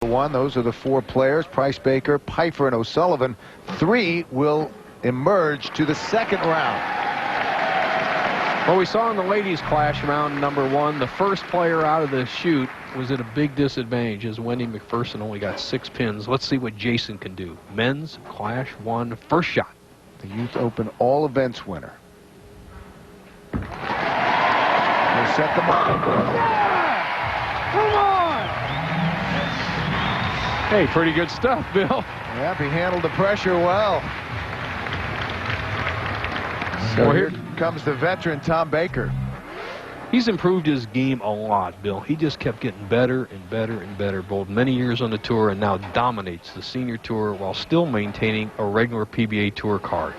one. Those are the four players: Price, Baker, Pfeifer, and O'Sullivan. 3 will emerge to the second round. Well, we saw in the ladies' clash round number 1, the first player out of the chute was at a big disadvantage, as Wendy McPherson only got 6 pins. Let's see what Jason can do. Men's clash 1, first shot. The Youth Open all events winner. They set them up. Come on! Hey, pretty good stuff, Bill. Yeah, he handled the pressure well. So well, here comes the veteran, Tom Baker. He's improved his game a lot, Bill. He just kept getting better and better and better, both many years on the tour and now dominates the senior tour while still maintaining a regular PBA Tour card.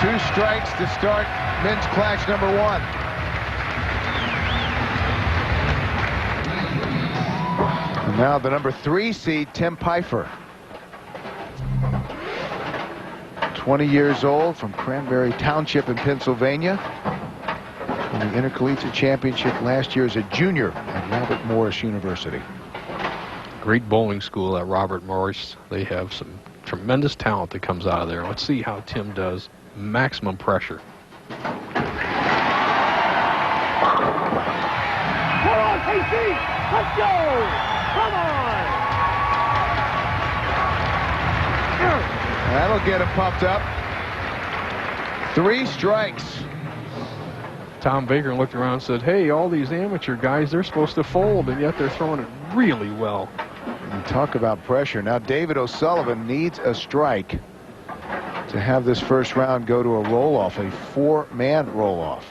Strike. 2 strikes to start men's clash number 1. And now the number 3 seed, Tim Pfeifer. 20 years old, from Cranberry Township in Pennsylvania. Won the Intercollegiate Championship last year as a junior at Robert Morris University. Great bowling school at Robert Morris. They have some tremendous talent that comes out of there. Let's see how Tim does. Maximum pressure. Come on, KC! Let's go! Come on! That'll get him pumped up. 3 strikes. Tom Baker looked around and said, hey, all these amateur guys, they're supposed to fold, and yet they're throwing it really well. And talk about pressure. Now David O'Sullivan needs a strike to have this first round go to a roll-off, a 4-man roll-off.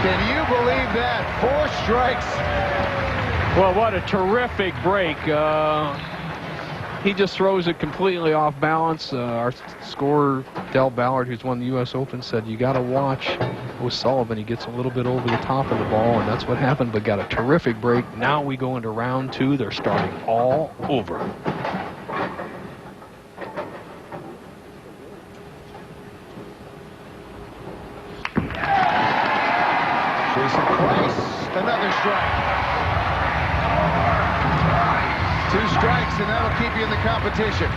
Can you believe that? 4 strikes. Well, what a terrific break. He just throws it completely off balance. Our scorer, Del Ballard, who's won the U.S. Open, said you got to watch O'Sullivan. He gets a little bit over the top of the ball, and that's what happened, but got a terrific break. Now we go into round 2. They're starting all over. Jason Price, another strike. 2 strikes, and that'll keep you in the competition.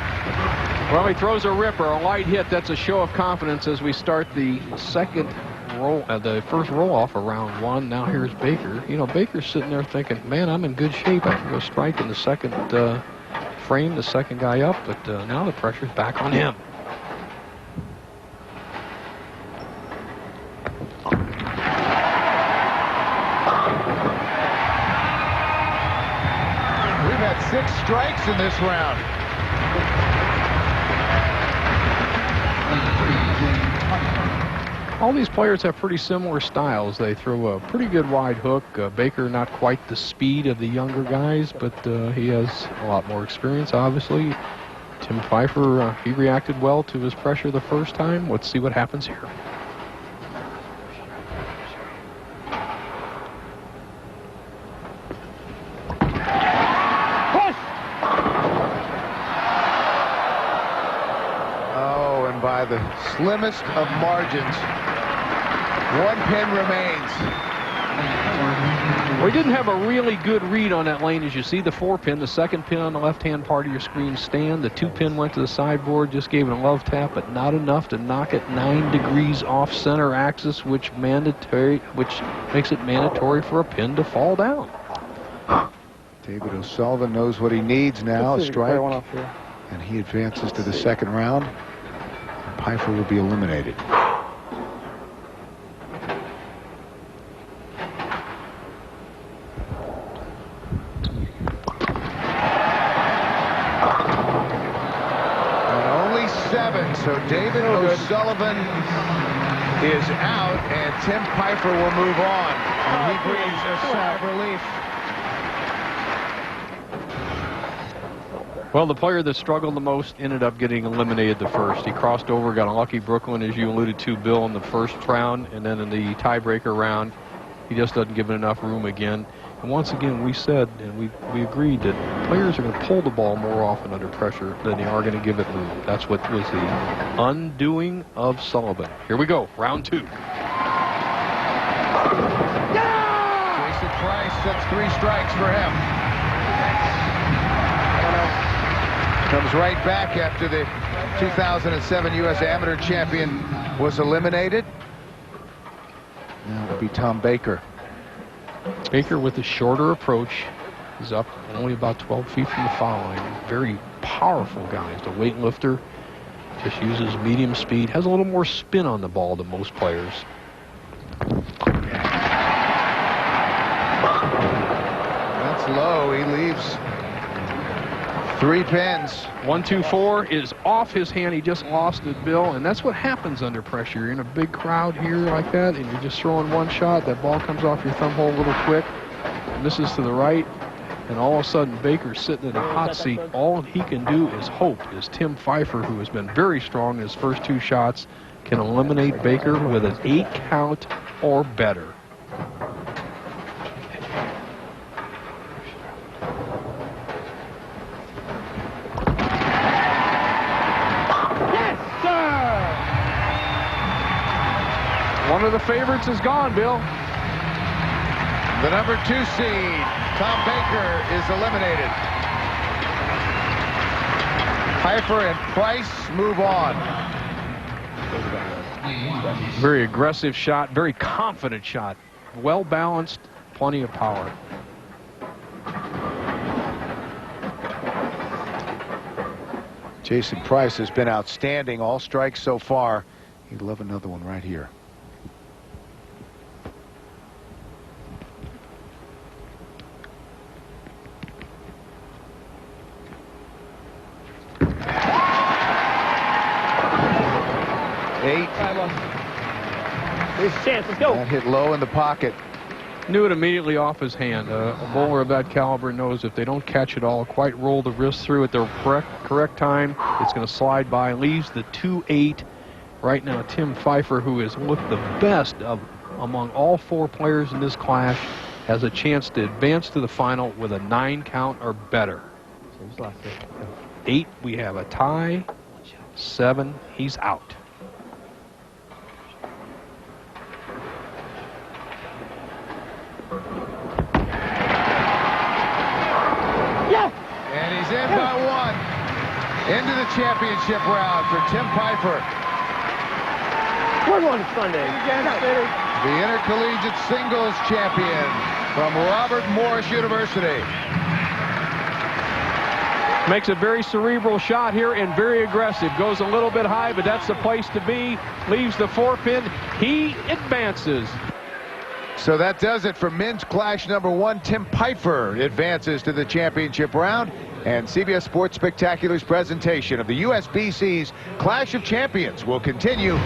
Well, he throws a ripper, a light hit. That's a show of confidence as we start the second roll, the first roll-off of round 1. Now here's Baker. You know, Baker's sitting there thinking, man, I'm in good shape. I can go strike in the second frame, the second guy up, but now the pressure's back on him. We've had 6 strikes in this round. All these players have pretty similar styles. They throw a pretty good wide hook. Baker not quite the speed of the younger guys, but he has a lot more experience, obviously. Tim Pfeifer, he reacted well to his pressure the first time. Let's see what happens here. Oh, and by the slimmest of margins, 1 pin remains. We didn't have a really good read on that lane. As you see, the 4-pin, the second pin on the left-hand part of your screen stand. The 2-pin went to the sideboard, just gave it a love tap, but not enough to knock it 9 degrees off center axis, which makes it mandatory for a pin to fall down. David O'Sullivan knows what he needs now, a strike, and he advances to the second round. And Pfeifer will be eliminated. So David O'Sullivan is out, and Tim Pfeifer will move on. And he breathes a sigh of relief. Well, the player that struggled the most ended up getting eliminated the first. He crossed over, got a lucky Brooklyn, as you alluded to, Bill, in the first round, and then in the tiebreaker round, he just doesn't give it enough room again. And once again, we said, and we agreed that players are going to pull the ball more often under pressure than they are going to give it room. That's what was the undoing of Sullivan. Here we go, round 2. Jason Price, that's 3 strikes for him. Comes right back after the 2007 U.S. Amateur champion was eliminated. Now it'll be Tom Baker. Baker with the shorter approach. He's up only about 12 feet from the foul line. Very powerful guy. He's a weightlifter. Just uses medium speed. Has a little more spin on the ball than most players. That's low. He leaves 3 pins. 1-2-4 is off his hand. He just lost it, Bill, and that's what happens under pressure. You're in a big crowd here like that, and you're just throwing one shot. That ball comes off your thumb hole a little quick, misses to the right, and all of a sudden Baker's sitting in a hot seat. All he can do is hope is Tim Pfeifer, who has been very strong in his first 2 shots, can eliminate Baker with an 8 count or better. One of the favorites is gone, Bill. The number 2 seed, Tom Baker, is eliminated. Pfeifer and Price move on. Very aggressive shot, very confident shot. Well balanced, plenty of power. Jason Price has been outstanding. All strikes so far. He'd love another one right here. Here's a chance. Let's go. That hit low in the pocket. Knew it immediately off his hand. A bowler of that caliber knows if they don't catch it all, quite roll the wrist through at the correct time, it's going to slide by. Leaves the 2-8. Right now, Tim Pfeifer, who has looked the best of among all 4 players in this clash, has a chance to advance to the final with a 9 count or better. 8, we have a tie. 7, he's out. And he's in by 1. Into the championship round for Tim Pfeifer. We're going to Sunday. The intercollegiate singles champion from Robert Morris University. Makes a very cerebral shot here and very aggressive. Goes a little bit high, but that's the place to be. Leaves the 4-pin. He advances. So that does it for men's clash number 1. Tim Pfeifer advances to the championship round. And CBS Sports Spectacular's presentation of the USBC's Clash of Champions will continue.